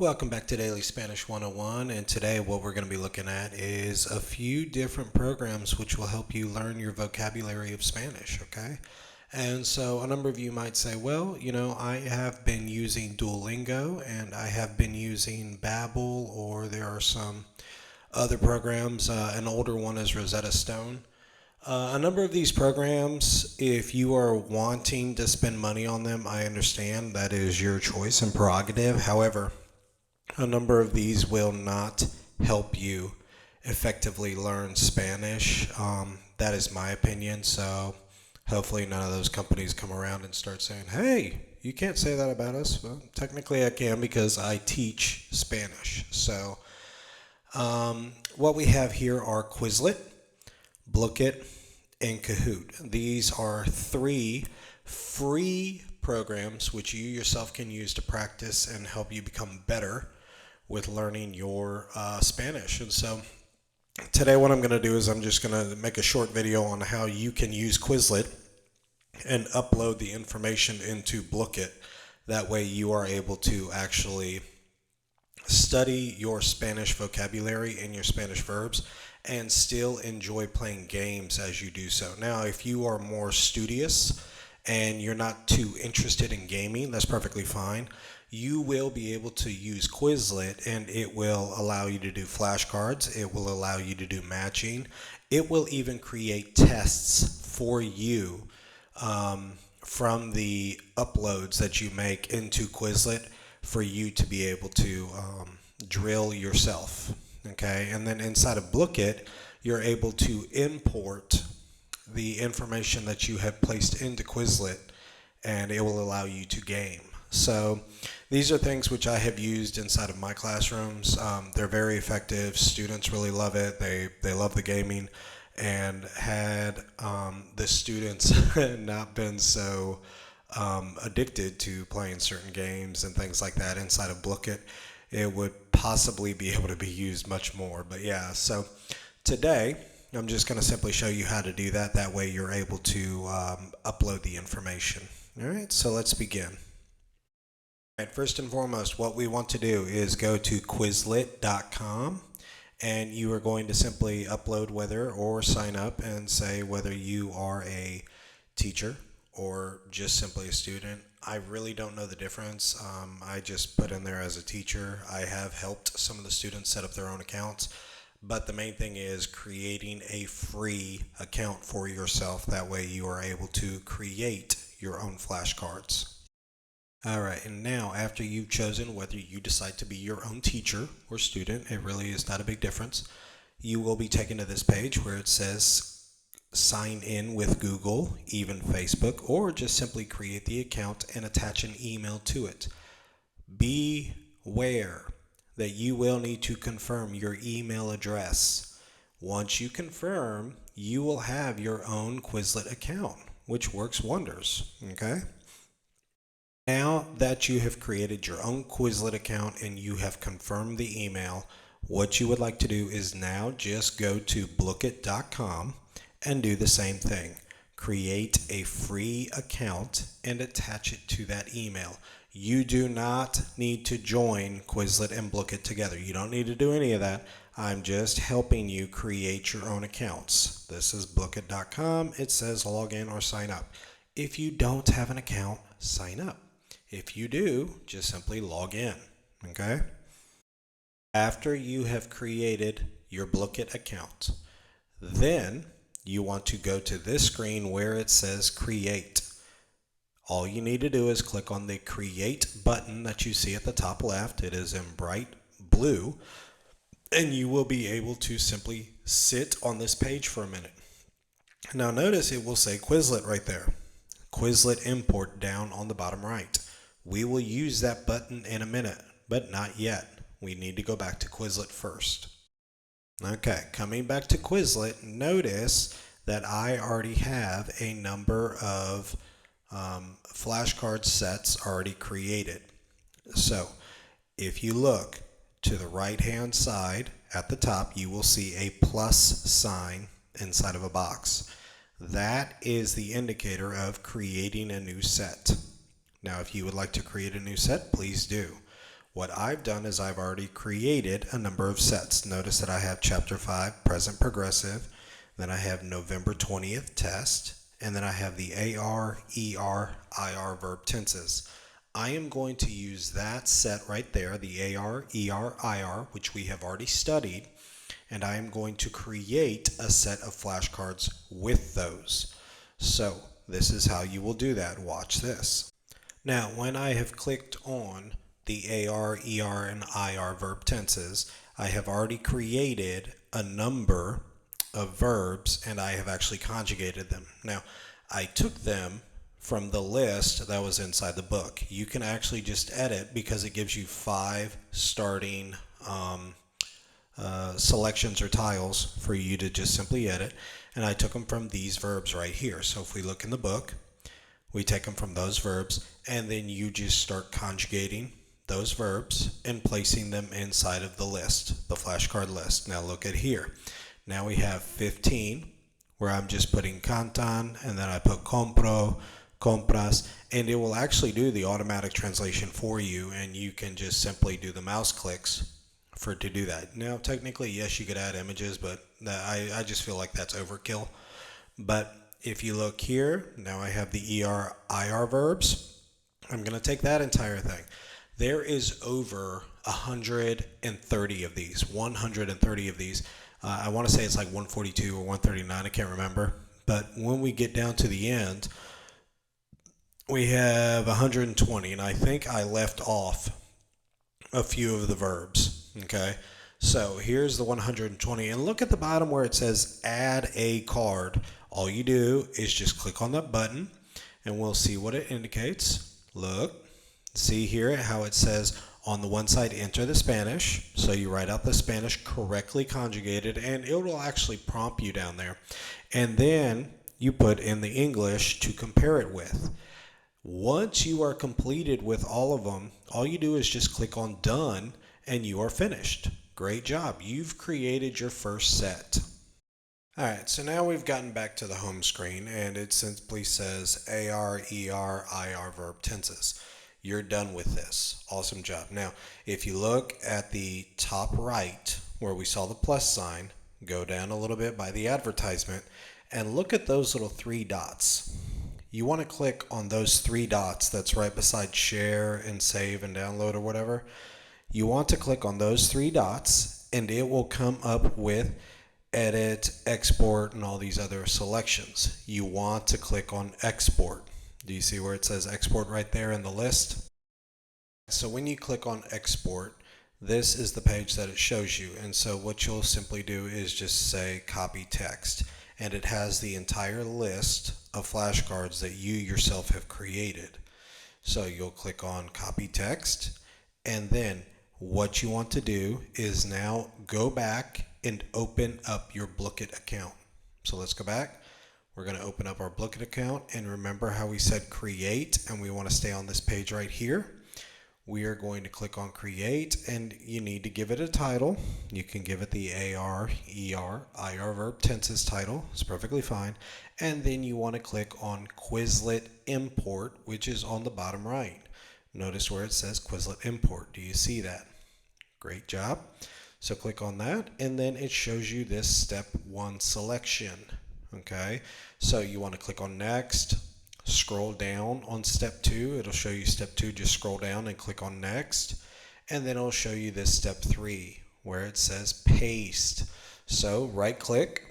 Welcome back to Daily Spanish 101, and today what we're going to be looking at is a few different programs which will help you learn your vocabulary of Spanish, okay? And so a number of you might say, well, I have been using Duolingo and I have been using Babbel, or there are some other programs. An older one is Rosetta Stone. A number of these programs, if you are wanting to spend money on them, I understand that is your choice and prerogative. However, a number of these will not help you effectively learn Spanish. That is my opinion. So hopefully none of those companies come around and start saying, hey, you can't say that about us. Well, technically I can because I teach Spanish. So what we have here are Quizlet, Blooket, and Kahoot. These are three free programs which you yourself can use to practice and help you become better with learning your Spanish. And so today what I'm going to do is I'm just going to make a short video on how you can use Quizlet and upload the information into Blooket. That way you are able to actually study your Spanish vocabulary and your Spanish verbs and still enjoy playing games as you do so. Now, if you are more studious and you're not too interested in gaming, that's perfectly fine. You will be able to use Quizlet and it will allow you to do flashcards. It will allow you to do matching. It will even create tests for you from the uploads that you make into Quizlet for you to be able to drill yourself. Okay, and then inside of Blooket, you're able to import the information that you have placed into Quizlet and it will allow you to game. So these are things which I have used inside of my classrooms. They're very effective. Students really love it. They love the gaming. And had the students not been so addicted to playing certain games and things like that inside of Blooket, it would possibly be able to be used much more. But yeah, so today I'm just going to simply show you how to do that. That way you're able to upload the information. All right, so let's begin. All right, first and foremost, what we want to do is go to Quizlet.com, and you are going to simply upload whether or sign up and say whether you are a teacher or just simply a student. I really don't know the difference. I just put in there as a teacher. I have helped some of the students set up their own accounts, but the main thing is creating a free account for yourself. That way you are able to create your own flashcards. All right, and now after you've chosen whether you decide to be your own teacher or student, it really is not a big difference, you will be taken to this page where it says sign in with Google, even Facebook, or just simply create the account and attach an email to it. Beware that you will need to confirm your email address. Once you confirm, you will have your own Quizlet account, which works wonders, okay? Now that you have created your own Quizlet account and you have confirmed the email, what you would like to do is now just go to Blooket.com and do the same thing. Create a free account and attach it to that email. You do not need to join Quizlet and Blooket together. You don't need to do any of that. I'm just helping you create your own accounts. This is Blooket.com. It says log in or sign up. If you don't have an account, sign up. If you do, just simply log in, okay? After you have created your Blooket account, then you want to go to this screen where it says create. All you need to do is click on the create button that you see at the top left. It is in bright blue, and you will be able to simply sit on this page for a minute. Now notice it will say Quizlet right there. Quizlet import down on the bottom right. We will use that button in a minute, but not yet. We need to go back to Quizlet first. Okay, coming back to Quizlet, notice that I already have a number of flashcard sets already created. So if you look to the right hand side at the top, you will see a plus sign inside of a box. That is the indicator of creating a new set. Now, if you would like to create a new set, please do. What I've done is I've already created a number of sets. Notice that I have Chapter 5, Present Progressive, then I have November 20th test, and then I have the AR, ER, IR verb tenses. I am going to use that set right there, the AR, ER, IR, which we have already studied, and I am going to create a set of flashcards with those. So this is how you will do that. Watch this. Now, when I have clicked on the AR, ER, and IR verb tenses, I have already created a number of verbs and I have actually conjugated them. Now, I took them from the list that was inside the book. You can actually just edit because it gives you 5 starting selections or tiles for you to just simply edit. And I took them from these verbs right here. So if we look in the book, we take them from those verbs, and then you just start conjugating those verbs and placing them inside of the list, the flashcard list. Now look at here. Now we have 15, where I'm just putting cantan, and then I put compro, compras, and it will actually do the automatic translation for you, and you can just simply do the mouse clicks for it to do that. Now technically, yes, you could add images, but I just feel like that's overkill. But if you look here, now I have the ER, IR verbs. I'm going to take that entire thing. There is over 130 of these, 130 of these. I want to say it's like 142 or 139, I can't remember. But when we get down to the end, we have 120, and I think I left off a few of the verbs, okay? So here's the 120, and look at the bottom where it says add a card. All you do is just click on that button and we'll see what it indicates. Look, see here how it says on the one side enter the Spanish. So you write out the Spanish correctly conjugated and it will actually prompt you down there. And then you put in the English to compare it with. Once you are completed with all of them, all you do is just click on done and you are finished. Great job. You've created your first set. Alright, so now we've gotten back to the home screen and it simply says AR, ER, IR verb tenses. You're done with this. Awesome job. Now, if you look at the top right where we saw the plus sign, go down a little bit by the advertisement and look at those little 3 dots. You want to click on those 3 dots that's right beside share and save and download or whatever. You want to click on those 3 dots and it will come up with edit, export, and all these other selections. You want to click on export. Do you see where it says export right there in the list? So when you click on export, this is the page that it shows you. And so what you'll simply do is just say copy text. And it has the entire list of flashcards that you yourself have created. So you'll click on copy text, and then what you want to do is now go back and open up your Blooket account. So let's go back. We're going to open up our Blooket account, and remember how we said create, and we want to stay on this page right here. We are going to click on create, and you need to give it a title. You can give it the AR, ER, IR verb tenses title. It's perfectly fine. And then you want to click on Quizlet import, which is on the bottom right. Notice where it says Quizlet import. Do you see that? Great job. So click on that, and then it shows you this step 1 selection. Okay, so you want to click on next, scroll down on step 2. It'll show you step 2. Just scroll down and click on next, and then it'll show you this step 3 where it says paste. So right click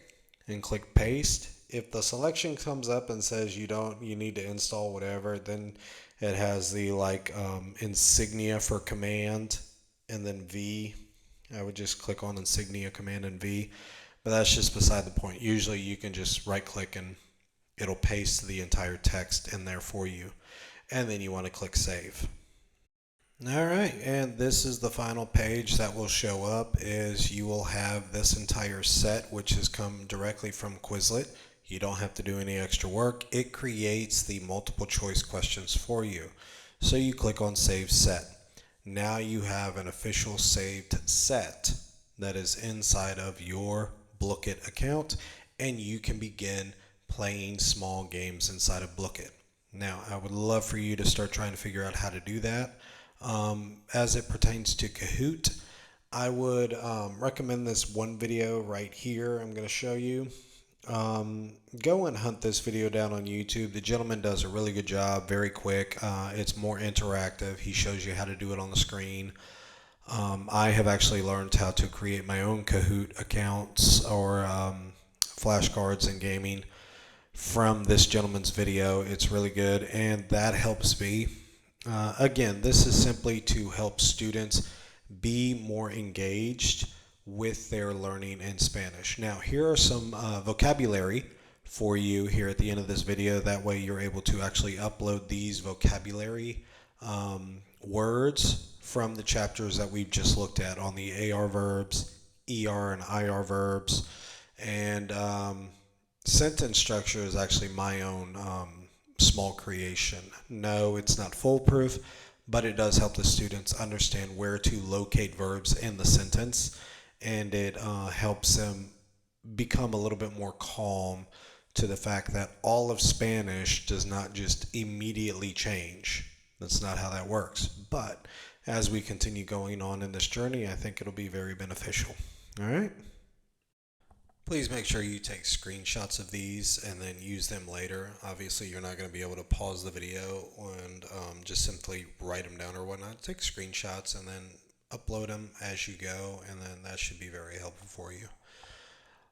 and click paste. If the selection comes up and says you need to install whatever, then it has the insignia for command and then V. I would just click on insignia, command, and V, but that's just beside the point. Usually you can just right click and it'll paste the entire text in there for you. And then you want to click save. All right, and this is the final page that will show up. Is you will have this entire set, which has come directly from Quizlet. You don't have to do any extra work. It creates the multiple choice questions for you. So you click on save set. Now you have an official saved set that is inside of your Blooket account, and you can begin playing small games inside of Blooket. Now, I would love for you to start trying to figure out how to do that. As it pertains to Kahoot, I would recommend this one video right here I'm going to show you. Go and hunt this video down on YouTube. The gentleman does a really good job, very quick. It's more interactive. He shows you how to do it on the screen. I have actually learned how to create my own Kahoot accounts or flashcards in gaming from this gentleman's video. It's really good, and that helps me. Again, this is simply to help students be more engaged with their learning in Spanish. Now, here are some vocabulary for you here at the end of this video. That way you're able to actually upload these vocabulary words from the chapters that we've just looked at on the AR verbs, ER and IR verbs, and sentence structure is actually my own small creation. No, it's not foolproof, but it does help the students understand where to locate verbs in the sentence, and it helps them become a little bit more calm to the fact that all of Spanish does not just immediately change. That's not how that works. But as we continue going on in this journey, I think it'll be very beneficial. All right? Please make sure you take screenshots of these and then use them later. Obviously, you're not going to be able to pause the video and just simply write them down or whatnot. Take screenshots and then upload them as you go, and then that should be very helpful for you.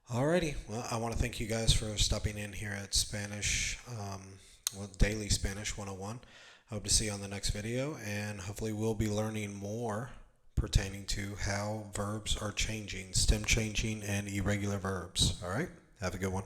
Alrighty, well, I want to thank you guys for stopping in here at Spanish, Daily Spanish 101. I hope to see you on the next video, and hopefully we'll be learning more pertaining to how verbs are changing, stem changing, and irregular verbs. All right, have a good one.